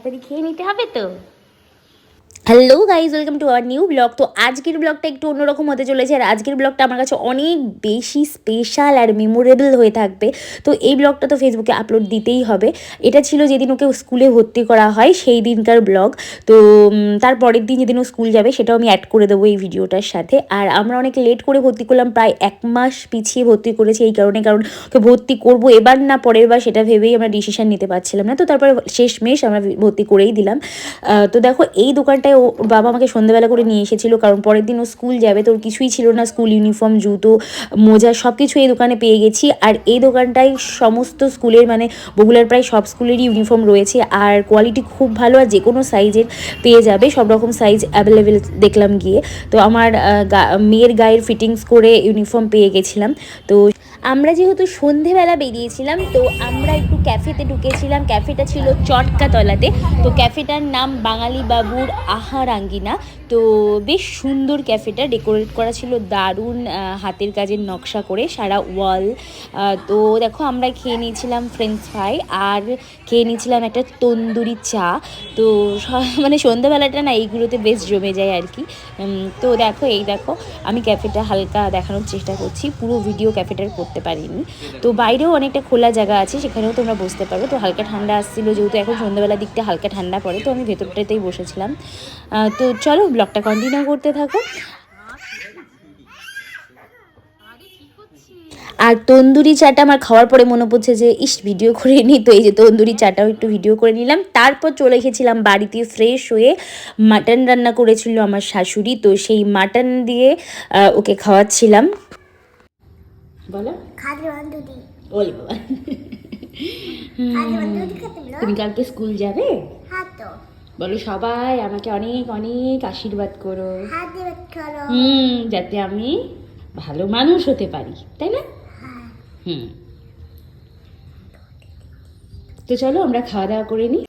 তাড়াতাড়ি খেয়ে নিতে হবে তো। Hello guys, welcome to our new blog. তো আজকের ব্লগটা একটু অন্যরকম হতে চলেছে, আর আজকের ব্লগটা আমার কাছে অনেক বেশি স্পেশাল আর মেমোরেবল হয়ে থাকবে। তো এই ব্লগটা তো ফেসবুকে আপলোড দিতেই হবে। এটা ছিল যেদিন ওকে স্কুলে ভর্তি করা হয় সেই দিনকার ব্লগ। তো তার পরের দিন যেদিন ও স্কুল যাবে সেটাও আমি অ্যাড করে দেবো এই ভিডিওটার সাথে। আর আমরা অনেক লেট করে ভর্তি করলাম, প্রায় 1 মাস পিছিয়ে ভর্তি করেছি এই কারণে, কারণ ওকে ভর্তি করবো এবার না পরের বার সেটা ভেবেই আমরা ডিসিশন নিতে পারছিলাম না। তো তারপরে শেষমেশ আমরা ভর্তি করেই দিলাম। তো দেখো এই দোকানটায় ওর বাবা আমাকে সন্ধ্যাবেলা করে নিয়ে এসেছিলো, কারণ পরের দিন ও স্কুল যাবে, তো ওর কিছুই ছিল না, স্কুল ইউনিফর্ম, জুতো, মোজা সব কিছু এই দোকানে পেয়ে গেছি। আর এই দোকানটায় সমস্ত স্কুলের মানে বগুড়ার প্রায় সব স্কুলেরই ইউনিফর্ম রয়েছে, আর কোয়ালিটি খুব ভালো, আর যে কোনো সাইজের পেয়ে যাবে, সব রকম সাইজ অ্যাভেলেবেল দেখলাম গিয়ে। তো আমার মেয়ের গায়ের ফিটিংস করে ইউনিফর্ম পেয়ে গেছিলাম। তো আমরা যেহেতু সন্ধেবেলা বেরিয়েছিলাম, তো আমরা একটু ক্যাফেতে ঢুকেছিলাম। ক্যাফেটা ছিল চটকাতলাতে। তো ক্যাফেটার নাম বাঙালি বাবুর আহার আঙ্গিনা। তো বেশ সুন্দর ক্যাফেটা, ডেকোরেট করা ছিল দারুণ, হাতের কাজের নকশা করে সারা ওয়াল। তো দেখো আমরা খেয়ে নিয়েছিলাম ফ্রেঞ্চ ফ্রাই, আর খেয়ে নিয়েছিলাম একটা তন্দুরি চা। তো মানে সন্ধ্যাবেলাটা না এইগুলোতে বেশ জমে যায় আর কি। তো দেখো এই দেখো আমি ক্যাফেটা হালকা দেখানোর চেষ্টা করছি, পুরো ভিডিও ক্যাফেটার করতে পারিনি। তো বাইরেও অনেকটা খোলা জায়গা আছে, সেখানেও তোমরা বসতে পারো। তো হালকা ঠান্ডা আসছিলো, যেহেতু এখন সন্ধ্যাবেলার দিকটা হালকা ঠান্ডা পড়ে, তো আমি ভেতরটাতেই বসেছিলাম। তো চলো ব্লগটা কন্টিনিউ করতে থাকো। আর তন্দুরি চাটা আমার খাওয়ার পরে মনে পড়ছে যে ভিডিও করে নিই, তো এই যে তন্দুরি চাটাও একটু ভিডিও করে নিলাম। তারপর চলে এসেছিলাম বাড়িতে ফ্রেশ হয়ে। মাটন রান্না করেছিল আমার শাশুড়ি, তো সেই মাটন দিয়ে ওকে খাওয়াচ্ছিলাম। বলো ওই বাবা, তুমি কালকে স্কুল যাবে? বলো সবাই আমাকে অনেক অনেক আশীর্বাদ করো, যাতে আমি ভালো মানুষ হতে পারি, তাই না? তো চলো আমরা খাওয়া দাওয়া করে নিই।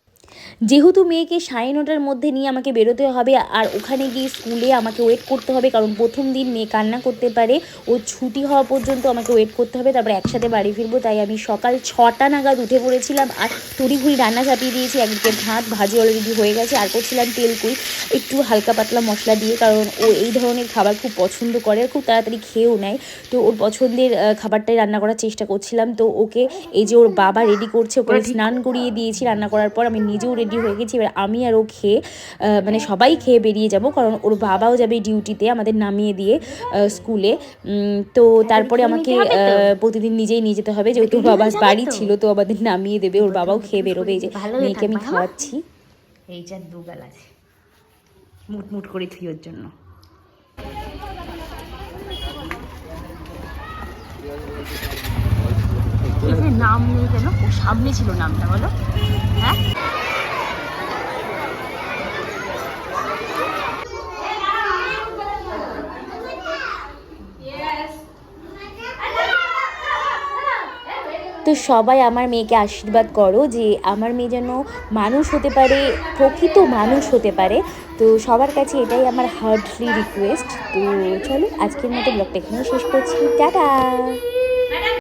যেহেতু মেয়েকে 9:30টার মধ্যে নিয়ে আমাকে বেরোতে হবে, আর ওখানে গিয়ে স্কুলে আমাকে ওয়েট করতে হবে, কারণ প্রথম দিন মেয়ে কান্না করতে পারে, ও ছুটি হওয়া পর্যন্ত আমাকে ওয়েট করতে হবে, তারপরে একসাথে বাড়ি ফিরবো। তাই আমি সকাল 6টা নাগাদ উঠে পড়েছিলাম, আর তড়িঘড়ি রান্না চাপিয়ে দিয়েছি। একদিকে ভাত ভাজি অলরেডি হয়ে গেছে, আর করছিলাম তেলকুই একটু হালকা পাতলা মশলা দিয়ে, কারণ ও এই ধরনের খাবার খুব পছন্দ করে, খুব তাড়াতাড়ি খেয়েও নেয়। তো ওর পছন্দের খাবারটাই রান্না করার চেষ্টা করছিলাম। তো ওকে এই যে ওর বাবা রেডি করছে, ওকে স্নান করিয়ে দিয়েছি রান্না করার পর, আমি নিজেও রেডি হয়ে গেছি। এবার আমি আর ও খেয়ে মানে সবাই খেয়ে বেরিয়ে যাব, কারণ ওর বাবাও যাবে ডিউটিতে আমাদের নামিয়ে দিয়ে স্কুলে। তো তারপরে আমাকে প্রতিদিন নিজেই নিয়ে যেতে হবে, যেহেতু বাবা বাড়ি ছিল, তো আমাদের নামিয়ে দেবে, ওর বাবাও খেয়ে বেরোবে। এই যে মেয়েকে আমি খাওয়াচ্ছি, এই যে দুগাল আছে, মুটমুট করে থুই ওর জন্য। নাম নেই কেন? ও সামনে ছিল নামটা, বলো। হ্যাঁ, তো সবাই আমার মেয়েকে আশীর্বাদ করো যে আমার মেয়ে যেন মানুষ হতে পারে, প্রকৃত মানুষ হতে পারে। তো সবার কাছে এটাই আমার হার্টলি রিকোয়েস্ট। তো চলো আজকের মতো ব্লগটা এখানে শেষ করছি, টাটা।